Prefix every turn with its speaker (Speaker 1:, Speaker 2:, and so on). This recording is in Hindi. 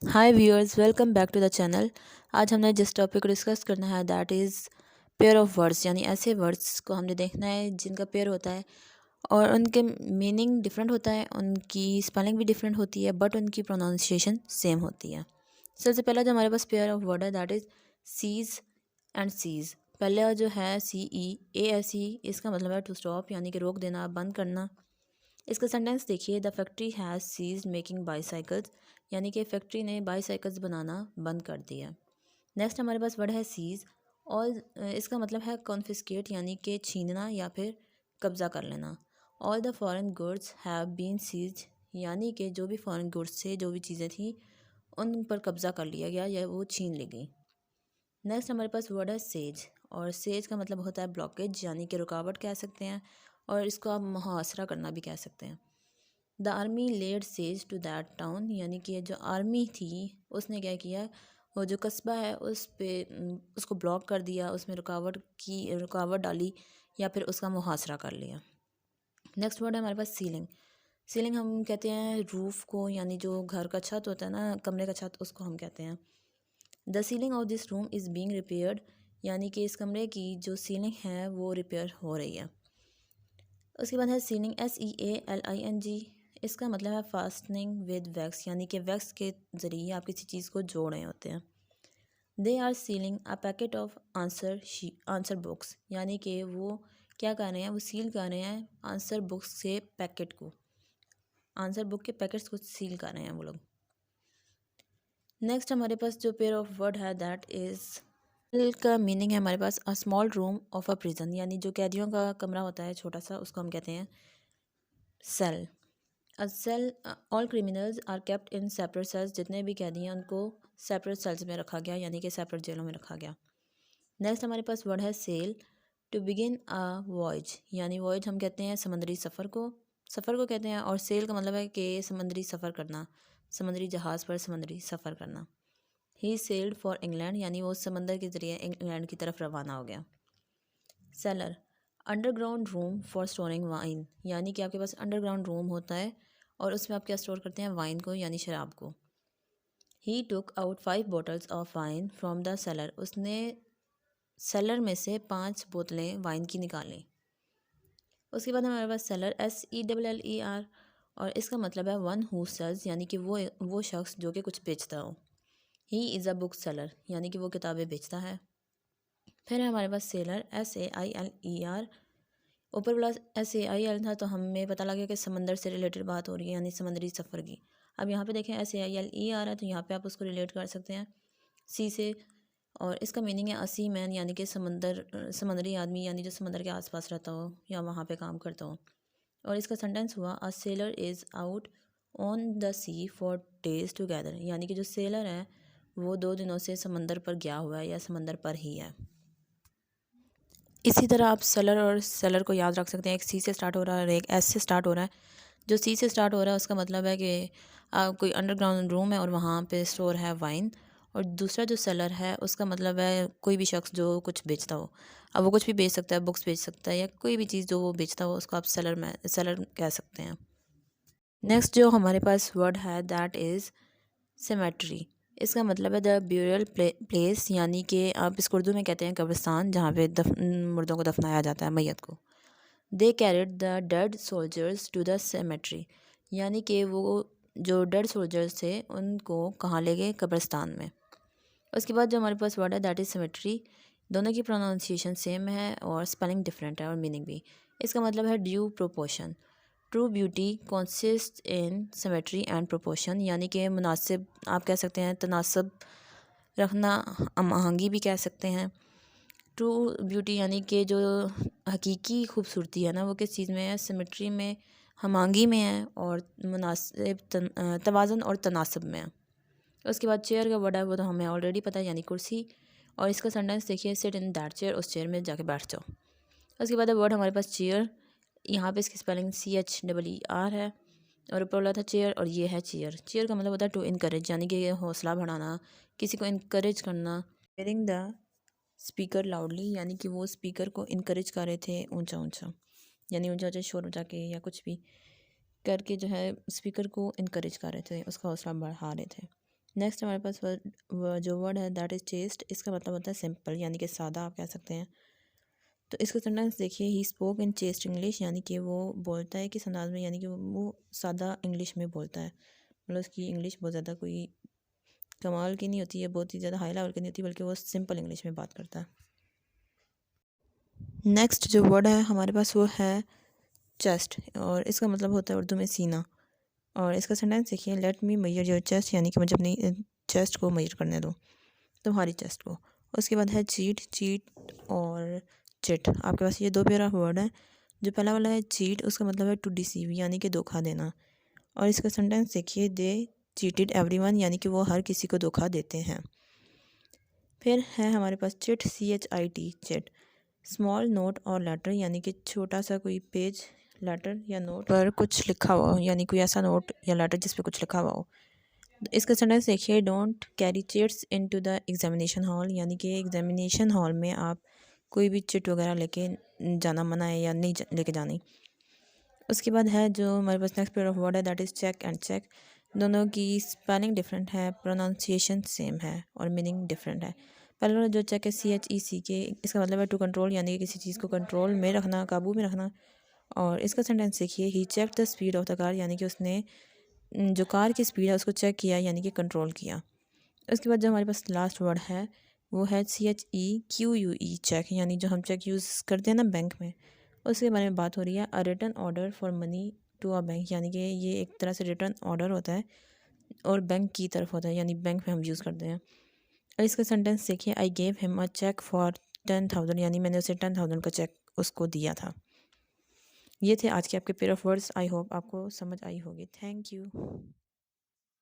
Speaker 1: Hi viewers, welcome back to the channel. आज हमने जिस टॉपिक को डिस्कस करना है that is pair of words, यानी ऐसे वर्ड्स को हमने देखना है जिनका पेयर होता है और उनके मीनिंग डिफरेंट होता है, उनकी स्पेलिंग भी डिफरेंट होती है बट उनकी प्रोनाउंसिएशन सेम होती है। सबसे पहला जो हमारे पास पेयर ऑफ वर्ड है that is cease and seize. पहला जो है CEASE, इसका मतलब है टू स्टॉप, यानी कि रोक देना, बंद करना। इसका सेंटेंस देखिए, the factory has ceased making bicycles, यानी कि फैक्ट्री ने बाईसाइकिल्स बनाना बंद कर दिया। नेक्स्ट हमारे पास वर्ड है सीज। ऑल, इसका मतलब है कॉन्फिस्केट, यानी कि छीनना या फिर कब्ज़ा कर लेना। All the foreign goods have been seize, यानी कि जो भी फॉरेन गुड्स से जो भी चीज़ें थी उन पर कब्ज़ा कर लिया गया या वो छीन ली गई। नेक्स्ट हमारे पास वर्ड है सेज, और सेज का मतलब होता है ब्लॉकेज, यानी कि रुकावट कह सकते हैं, और इसको आप मुहासरा करना भी कह सकते हैं। The army laid siege to that town, यानी कि जो आर्मी थी उसने क्या किया, वो जो कस्बा है उस पे उसको ब्लॉक कर दिया, उसमें रुकावट डाली या फिर उसका मुहासरा कर लिया। नेक्स्ट वर्ड है हमारे पास सीलिंग। सीलिंग हम कहते हैं रूफ़ को, यानी जो घर का छत होता है ना, कमरे का छत, उसको हम कहते हैं। The ceiling of this room is being repaired, यानी कि इस कमरे की जो सीलिंग है वो रिपेयर हो रही है। उसके बाद है सीलिंग, SEALING। इसका मतलब है फास्टनिंग विद वैक्स, यानी कि वैक्स के ज़रिए आप किसी चीज़ को जोड़ रहे होते हैं। They are sealing a packet of answer books, यानी कि वो क्या कर रहे हैं, वो सील कर रहे हैं आंसर बुक्स से पैकेट को, आंसर बुक के पैकेट्स को सील कर रहे हैं वो लोग। नेक्स्ट हमारे पास जो पेयर ऑफ वर्ड है दैट इज़, का मीनिंग है हमारे पास a small room of a prison, यानी जो कैदियों का कमरा होता है छोटा सा, उसको हम कहते हैं cell. A cell, all criminals are kept in separate cells, जितने भी कैदी हैं उनको सेपरेट सेल्स में रखा गया, यानी कि सेपरेट जेलों में रखा गया। नेक्स्ट हमारे पास वर्ड है sail, to begin a voyage, यानी वॉयज हम कहते हैं समुद्री सफ़र को कहते हैं, और सेल का मतलब है कि समुद्री सफ़र करना, समुद्री जहाज़ पर समुद्री सफ़र करना। ही सेल्ड फॉर इंग्लैंड, यानी वो समंदर के ज़रिए इंग्लैंड की तरफ रवाना हो गया। Seller, underground room for storing wine, यानी कि आपके पास अंडरग्राउंड रूम होता है और उसमें आप क्या स्टोर करते हैं, वाइन को, यानी शराब को। He took out 5 bottles of wine from the cellar, उसने सेलर में से 5 बोतलें वाइन की निकाली। उसके बाद हमारे पास सेलर, SELLER, और इसका मतलब है वन हु सेल्स, यानी कि वो शख्स जो कि कुछ बेचता हो। He is a book seller, यानी कि वो किताबें बेचता है। फिर है हमारे पास सेलर, SAILER। ऊपर वाला SAIL था तो हमें पता लगा कि समंदर से रिलेटेड बात हो रही है, यानी समुद्री सफ़र की। अब यहाँ पे देखें SAILE आ रहा है तो यहाँ पे आप उसको रिलेट कर सकते हैं सी से, और इसका मीनिंग है असी मैन, यानी कि समंदरी आदमी, यानी जो समंदर के आसपास रहता हो या वहाँ पे काम करता हो। और इसका सेंटेंस हुआ, a sailor is out on the sea for days together, यानी कि जो सेलर है वो 2 दिनों से समंदर पर गया हुआ है या समंदर पर ही है। इसी तरह आप सेलर और सेलर को याद रख सकते हैं, एक सी से स्टार्ट हो रहा है और एक एस से स्टार्ट हो रहा है। जो सी से स्टार्ट हो रहा है उसका मतलब है कि कोई अंडरग्राउंड रूम है और वहाँ पे स्टोर है वाइन, और दूसरा जो सेलर है उसका मतलब है कोई भी शख्स जो कुछ बेचता हो। अब वो कुछ भी बेच सकता है, बुक्स बेच सकता है या कोई भी चीज़ जो वो बेचता हो, उसको आप सेलर कह सकते हैं। नेक्स्ट जो हमारे पास वर्ड है दैट इज़ सेमेट्री। इसका मतलब है द ब्यूरल प्लेस, यानी कि आप इसको उर्दू में कहते हैं कब्रिस्तान, जहाँ पे मुर्दों को दफनाया जाता है, मैयत को। They carried the dead soldiers to the cemetery, यानी कि वो जो डेड सोल्जर्स थे उनको कहाँ ले गए, कब्रिस्तान में। उसके बाद जो हमारे पास वर्ड है दैट इज़ सेमेट्री। दोनों की प्रोनाउंसिएशन सेम है और स्पेलिंग डिफरेंट है और मीनिंग भी। इसका मतलब है due proportion. True beauty consist in symmetry and proportion, यानी कि मुनासिब, आप कह सकते हैं तनासब रखना, हम भी कह सकते हैं। ट्रू ब्यूटी यानी कि जो हकीकी खूबसूरती है ना, वो किस चीज़ में है, सिमेट्री में, हम में है, और मुनासिब तवाज़ुन और तनासब में है। उसके बाद चेयर का वर्ड है वो तो हमें ऑलरेडी पता है, यानी कुर्सी। और इसका सेंटेंस देखिए, सिट इन दैट चेयर, उस चेयर में जाके बैठ जाओ। उसके बाद वर्ड हमारे पास चेयर, यहाँ पे इसकी स्पेलिंग CHEER है, और ऊपर वाला था चेयर और ये है चेयर। चेयर का मतलब होता है टू इनकरेज, यानी कि हौसला बढ़ाना, किसी को इनकरेज करना। हेयरिंग द स्पीकर लाउडली, यानी कि वो स्पीकर को इनकरेज कर रहे थे ऊंचा ऊंचा, यानी ऊंचा ऊंचा शोर बजा के या कुछ भी करके जो है स्पीकर को इनकरेज कर रहे थे, उसका हौसला बढ़ा रहे थे। नेक्स्ट हमारे पास जो वर्ड है दैट इज़ चेस्ट, इसका मतलब होता है सिंपल यानी कि सादा आप कह सकते हैं। तो इसका सेंटेंस देखिए, he spoke in chest English, यानी कि वो बोलता है किस अंदाज में, यानी कि वो सादा इंग्लिश में बोलता है। मतलब उसकी इंग्लिश बहुत ज़्यादा कोई कमाल की नहीं होती है, बहुत ही ज़्यादा हाई लेवल की नहीं होती, बल्कि वो सिंपल इंग्लिश में बात करता है। नेक्स्ट जो वर्ड है हमारे पास वो है चेस्ट, और इसका मतलब होता है उर्दू में सीना। और इसका सेंटेंस देखिए, let me major your chest, यानी कि मुझे अपनी चेस्ट को मेजर करने दो, तुम्हारी चेस्ट को। उसके बाद है चीट, चीट और चिट। आपके पास ये दो पेयर ऑफ वर्ड हैं। जो पहला वाला है चीट, उसका मतलब है टू डिसीव, यानी कि धोखा देना। और इसका सेंटेंस देखिए, दे चीटेड एवरीवन, यानी कि वो हर किसी को धोखा देते हैं। फिर है हमारे पास chit, CHIT, chit. Small note और लेटर, यानी कि छोटा सा कोई पेज, लेटर या नोट पर कुछ लिखा हुआ हो, यानी कोई ऐसा नोट या लेटर जिस पे कुछ लिखा हुआ हो। इसका सेंटेंस देखिए, don't carry chits into the examination hall, यानी कि एग्जामिनेशन हॉल में आप कोई भी चिट वगैरह लेके जाना मना है या नहीं लेके जानी। उसके बाद है जो हमारे पास नेक्स्ट पेयर ऑफ वर्ड है that is check and cheque. दोनों की स्पेलिंग डिफरेंट है, प्रोनाउंसिएशन सेम है और मीनिंग डिफरेंट है। पहले वाला जो चेक है CHECK, इसका मतलब है टू कंट्रोल, यानी कि किसी चीज़ को कंट्रोल में रखना, काबू में रखना। और इसका सेंटेंस देखिए, he check the speed of the car, यानी कि उसने जो कार की स्पीड है उसको चेक किया, यानी कि कंट्रोल किया। उसके बाद जो हमारे पास लास्ट वर्ड है वो है CHEQUE, चेक, यानी जो हम चेक यूज़ करते हैं ना बैंक में, उसके बारे में बात हो रही है। A return order for money to a bank, यानी कि ये एक तरह से रिटर्न ऑर्डर होता है और बैंक की तरफ होता है, यानी बैंक में हम यूज़ करते हैं। और इसका सेंटेंस देखिए, I gave him a cheque for 10,000, यानी मैंने उसे 10,000 का चेक उसको दिया था। ये थे आज के आपके pair of words. I hope आपको समझ आई होगी। Thank you.